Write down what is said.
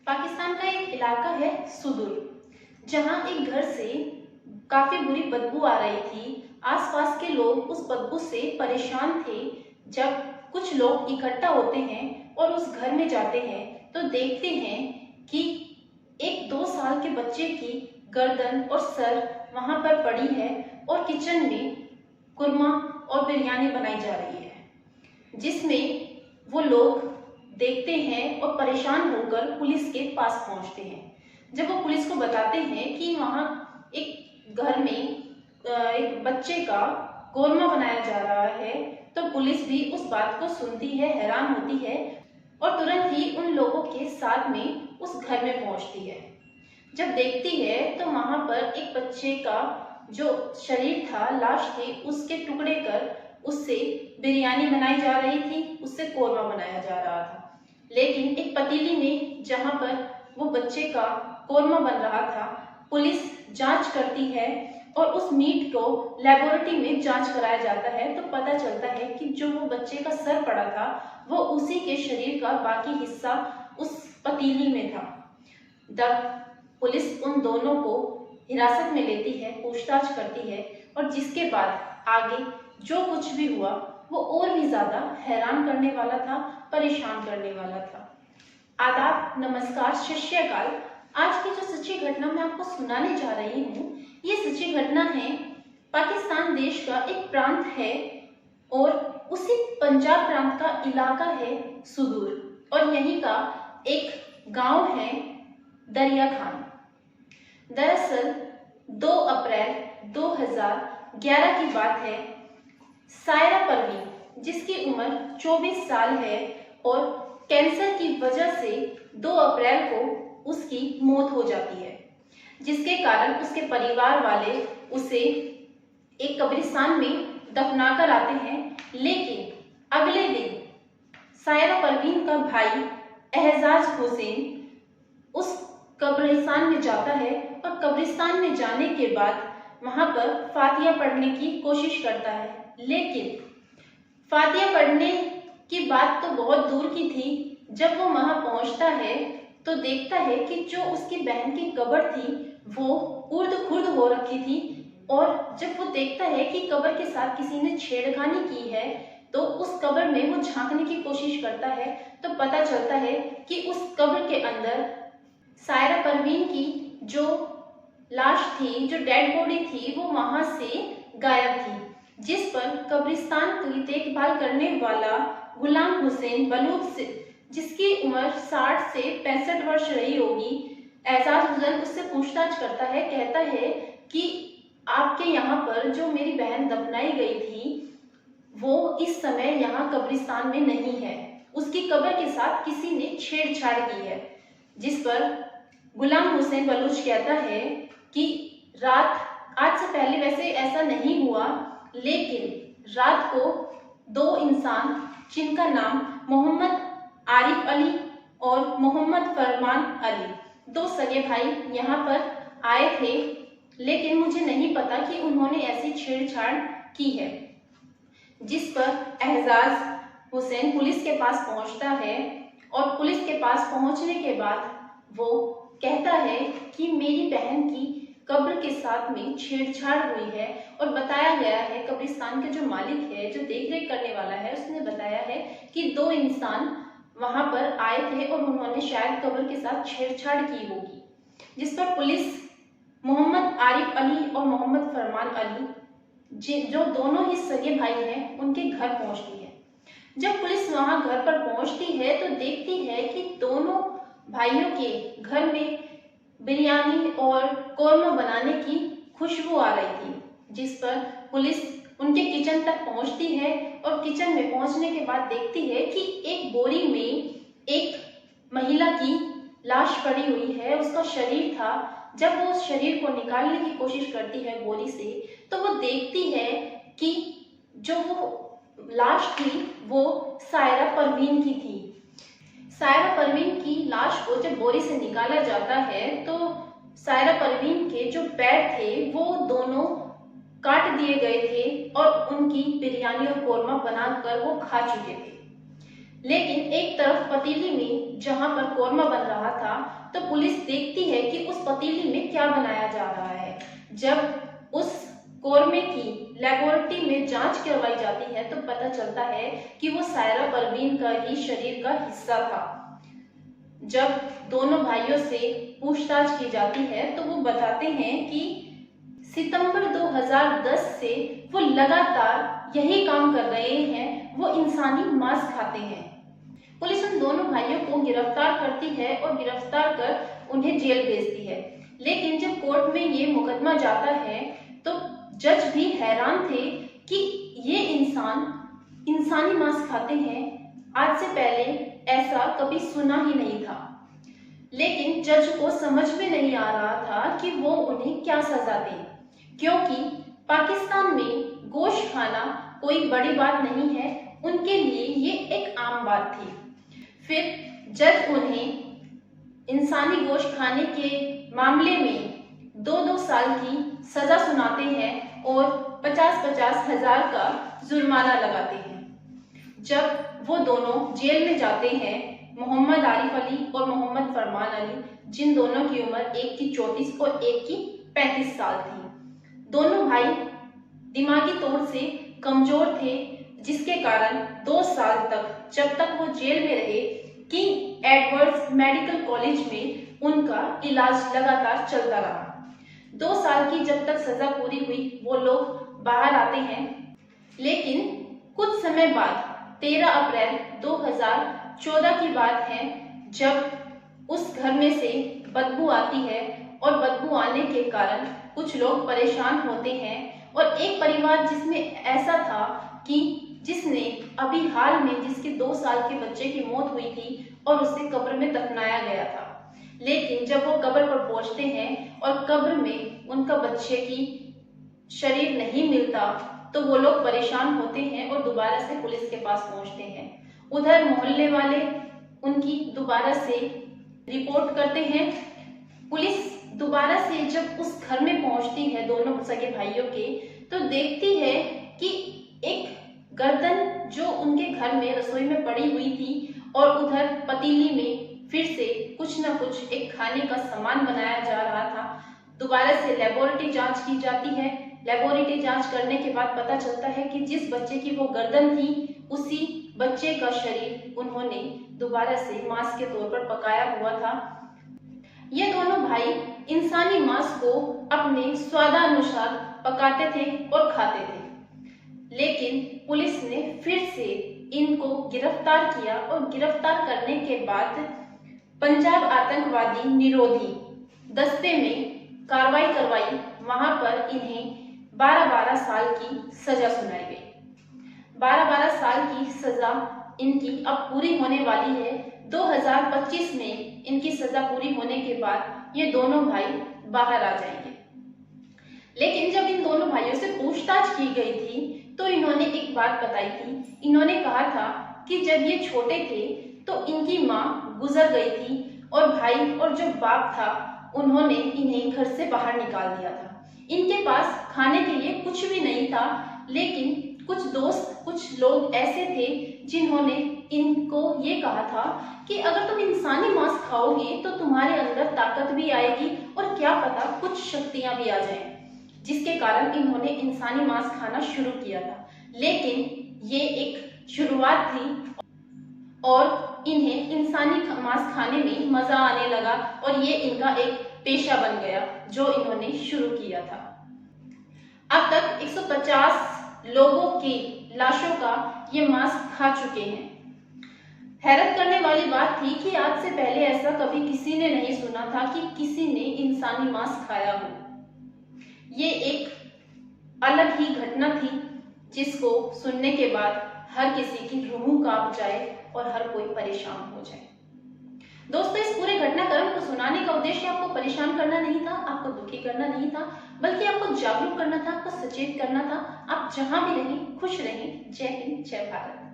पाकिस्तान का एक इलाका है सुदूर, जहां एक घर से काफी बुरी बदबू आ रही थी। आसपास के लोग उस बदबू से परेशान थे। जब कुछ लोग इकट्ठा होते हैं और उस घर में जाते हैं तो देखते हैं कि एक 2 साल के बच्चे की गर्दन और सर वहां पर पड़ी है और किचन में कुरमा और बिरयानी बनाई जा रही है, जिसमें वो लोग देखते हैं और परेशान होकर पुलिस के पास पहुंचते हैं। जब वो पुलिस को बताते हैं कि वहां एक घर में एक बच्चे का कोरमा बनाया जा रहा है, तो पुलिस भी उस बात को सुनती है, हैरान होती है और तुरंत ही उन लोगों के साथ में उस घर में पहुंचती है। जब देखती है तो वहां पर एक बच्चे का जो शरीर था, लाश थी, उसके टुकड़े कर उससे बिरयानी बनाई जा रही थी, उससे कोरमा बनाया जा रहा था। लेकिन एक पतीली में जहां पर वो बच्चे का कोरमा बन रहा था, पुलिस जांच करती है और उस मीट को लेबोरेटरी में जांच कराया जाता है तो पता चलता है कि जो वो बच्चे का सर पड़ा था वो उसी के शरीर का बाकी हिस्सा उस पतीली में था। तब पुलिस उन दोनों को हिरासत में लेती है, पूछताछ करती है और जिसके बाद आगे जो कुछ भी हुआ वो और भी ज्यादा हैरान करने वाला था, परेशान करने वाला था। आदाब, नमस्कार, सत श्री अकाल। आज की जो सच्ची घटना मैं आपको सुनाने जा रही हूँ, ये सच्ची घटना है। पाकिस्तान देश का एक प्रांत है और उसी पंजाब प्रांत का इलाका है सुदूर, और यहीं का एक गांव है दरिया खान। दरअसल 2 अप्रैल 2011 की बात है। सायरा परवीन, जिसकी उम्र 24 साल है और कैंसर की वजह से 2 अप्रैल को उसकी मौत हो जाती है, जिसके कारण उसके परिवार वाले उसे एक कब्रिस्तान में दफनाकर आते हैं। लेकिन अगले दिन सायरा परवीन का भाई एहजाज हुसैन उस कब्रिस्तान में जाता है और कब्रिस्तान में जाने के बाद वहां पर फातिया पढ़ने की कोशिश करता है। लेकिन फातिया पढ़ने की बात तो बहुत दूर की थी। जब वो वहां पहुंचता है तो देखता है कि जो उसकी बहन की कब्र थी वो उर्द खुर्द हो रखी थी, और जब वो देखता है कि कब्र के साथ किसी ने छेड़खानी की है तो उस कब्र में वो झांकने की कोशिश करता है तो पता चलता है कि उस कब्र के अंदर सायरा परवीन की जो लाश थी, जो डेड बॉडी थी, वो वहां से गायब थी, जिस पर कब्रिस्तान की देखभाल करने वाला गुलाम हुसैन बलूच से, जिसकी उम्र 60 से 65 वर्ष रही होगी, एहसास हुसैन उससे पूछताछ करता है। कहता है कि आपके यहाँ पर जो मेरी बहन दफनाई गई थी वो इस समय यहाँ कब्रिस्तान में नहीं है, उसकी कब्र के साथ किसी ने छेड़छाड़ की है। जिस पर गुलाम हुसैन बलूच कहता है कि रात, आज से पहले वैसे ऐसा नहीं हुआ, लेकिन रात को 2 इंसान जिनका नाम मोहम्मद आरिफ अली और मोहम्मद फरमान अली, 2 सगे भाई यहाँ पर आए थे, लेकिन मुझे नहीं पता कि उन्होंने ऐसी छेड़छाड़ की है। जिस पर एहजाज हुसैन पुलिस के पास पहुंचता है और पुलिस के पास पहुंचने के बाद वो कहता है कि मेरी बहन की कब्र के साथ में छेड़छाड़ हुई है, और बताया गया है, कब्रिस्तान के जो मालिक है, जो देखरेख करने वाला है, उसने बताया है कि 2 इंसान वहां पर आए थे और उन्होंने शायद कब्र के साथ छेड़छाड़ की होगी। जिस पर पुलिस मोहम्मद आरिफ अली और मोहम्मद फरमान अली, जो दोनों ही सगे भाई हैं, उनके घर पहुंचती है। जब पुलिस वहां घर पर पहुंचती है तो देखती है कि दोनों भाइयों के घर में बिरयानी और कोरमा बनाने की खुशबू आ रही थी। जिस पर पुलिस उनके किचन तक पहुंचती है और किचन में पहुंचने के बाद देखती है कि एक बोरी में एक महिला की लाश पड़ी हुई है, उसका शरीर था। जब वो उस शरीर को निकालने की कोशिश करती है बोरी से, तो वो देखती है कि जो वो लाश थी वो सायरा परवीन की थी। सायरा परवीन की लाश को जब बोरी से निकाला जाता है तो सायरा परवीन के जो पैर थे वो दोनों काट दिए गए थे और उनकी बिरयानी और कोरमा बनाकर वो खा चुके थे। लेकिन एक तरफ पतीली में जहां पर कौरमा बन रहा था तो पुलिस देखती है कि उस पतीली में क्या बनाया जा रहा है। जब उस कौरमे की लेबोरेटरी में जांच करवाई जाती है तो पता चलता है कि वो सायरा परवीन का ही शरीर का हिस्सा था। जब दोनों भाइयों से पूछताछ की जाती है तो वो बताते हैं कि सितंबर 2010 से वो लगातार यही काम कर रहे हैं, वो इंसानी मांस खाते हैं। पुलिस उन दोनों भाइयों को गिरफ्तार करती है और गिरफ्तार कर उन्हें जेल भेजती है। लेकिन जब कोर्ट में ये मुकदमा जाता है तो जज भी हैरान थे कि ये इंसान इंसानी मांस खाते हैं, आज से पहले ऐसा कभी सुना ही नहीं था। लेकिन जज को समझ में नहीं आ रहा था कि वो उन्हें क्या सजा दें, क्योंकि पाकिस्तान में गोश्त खाना कोई बड़ी बात नहीं है, उनके लिए ये एक आम बात थी। फिर जज उन्हें इंसानी गोश्त खाने के मामले में 2-2 साल की सजा सुनाते हैं और 50-50 हजार का जुर्माना लगाते हैं। जब वो दोनों जेल में जाते हैं, मोहम्मद आरिफ अली और मोहम्मद फरमान अली, जिन दोनों की उम्र एक की 34 और एक की 35 साल थी, दोनों भाई दिमागी तौर से कमजोर थे, जिसके कारण 2 साल तक जब तक वो जेल में रहे, किंग एडवर्ड्स मेडिकल कॉलेज में उनका इलाज लगातार चलता रहा। 2 साल की जब तक सजा पूरी हुई वो लोग बाहर आते हैं। लेकिन कुछ समय बाद 13 अप्रैल 2014 की बात है, जब उस घर में से बदबू आती है और बदबू आने के कारण कुछ लोग परेशान होते हैं और एक परिवार जिसमें ऐसा था कि जिसने अभी हाल में जिसके 2 साल के बच्चे की मौत हुई थी और उसे कब्र में दफनाया गया था। लेकिन जब वो कब्र पर पहुंचते हैं और कब्र में उनका बच्चे की शरीर नहीं मिलता तो वो लोग परेशान होते हैं और दोबारा से पुलिस के पास पहुंचते हैं। उधर मोहल्ले वाले उनकी दोबारा से रिपोर्ट करते हैं। पुलिस दोबारा से जब उस घर में पहुंचती है दोनों सगे भाइयों के, तो देखती है कि एक गर्दन जो उनके घर में रसोई में पड़ी हुई थी और उधर पतीली में फिर से कुछ न कुछ एक खाने का सामान बनाया जा रहा था। दोबारा से लेबोरेटरी जांच की जाती है। लेबोरेटरी जांच करने के बाद पता चलता है कि जिस बच्चे की वो गर्दन थी उसी बच्चे का शरीर उन्होंने दोबारा से मांस के तौर पर पकाया हुआ था। ये दोनों भाई इंसानी मांस को अपने स्वादानुसार पकाते थे और खाते थे। लेकिन पुलिस ने फिर से इनको गिरफ्तार किया और गिरफ्तार करने के बाद पंजाब आतंकवादी निरोधी दस्ते में कार्रवाई करवाई। वहां पर इन्हें 12-12 साल की सजा सुनाई गई। 12-12 साल की सजा इनकी अब पूरी होने वाली है। 2025 में इनकी सजा पूरी होने के बाद ये दोनों भाई बाहर आ जाएंगे। लेकिन जब इन दोनों भाइयों से पूछताछ की गई थी तो इन्होंने एक बात बताई थी। इन्होंने कहा था कि जब ये छोटे थे तो इनकी माँ गुजर गई थी और भाई और जो बाप था उन्होंने इन्हें घर से बाहर निकाल दिया था। इनके पास खाने के लिए कुछ भी नहीं था, लेकिन कुछ दोस्त, कुछ लोग ऐसे थे जिन्होंने इनको ये कहा था कि अगर तुम इंसानी मांस खाओगे तो तुम्हारे अंदर ताकत भी आएगी और क्या पता कुछ शक्तियां भी आ जाएं, जिसके कारण इन्होंने इंसानी मांस खाना शुरू किया था। लेकिन ये एक शुरुआत थी और इन्हें इंसानी मांस खाने में मजा आने लगा और ये इनका एक पेशा बन गया जो इन्होंने शुरू किया था। अब तक 150 लोगों की लाशों का ये मांस खा चुके हैं। हैरत करने वाली बात थी कि आज से पहले ऐसा कभी किसी ने नहीं सुना था कि किसी ने इंसानी मांस खाया हो। ये एक अलग ही घटना थी जिसको सुनने के बाद हर किसी की रूह कांप जाए और हर कोई परेशान हो जाए। दोस्तों, इस पूरे घटनाक्रम को सुनाने का उद्देश्य आपको परेशान करना नहीं था, आपको दुखी करना नहीं था, बल्कि आपको जागरूक करना था, आपको सचेत करना था। आप जहां भी रहें खुश रहें। जय हिंद, जय भारत।